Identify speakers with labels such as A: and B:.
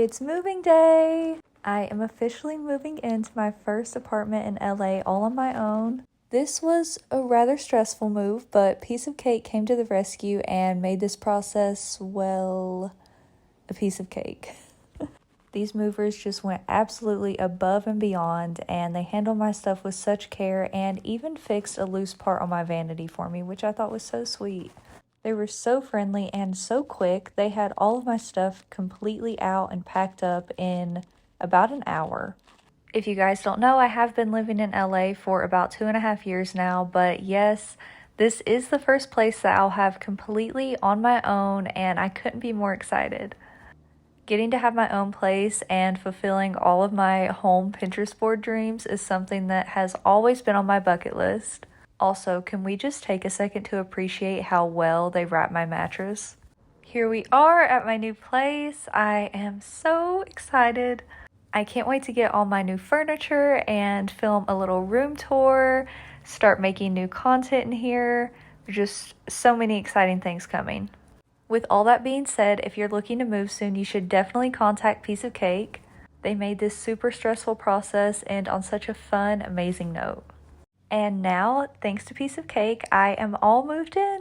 A: It's moving day! I am officially moving into my first apartment in LA all on my own. This was a rather stressful move, but Piece of Cake came to the rescue and made this process, well, a piece of cake. These movers just went absolutely above and beyond, and they handled my stuff with such care and even fixed a loose part on my vanity for me, which I thought was so sweet. They were so friendly and so quick. They had all of my stuff completely out and packed up in about an hour. If you guys don't know, I have been living in LA for about 2.5 years now, but yes, this is the first place that I'll have completely on my own, and I couldn't be more excited. Getting to have my own place and fulfilling all of my home Pinterest board dreams is something that has always been on my bucket list. Also, can we just take a second to appreciate how well they wrapped my mattress? Here we are at my new place. I am so excited. I can't wait to get all my new furniture and film a little room tour, start making new content in here. Just so many exciting things coming. With all that being said, if you're looking to move soon, you should definitely contact Piece of Cake. They made this super stressful process end on such a fun, amazing note. And now, thanks to Piece of Cake, I am all moved in.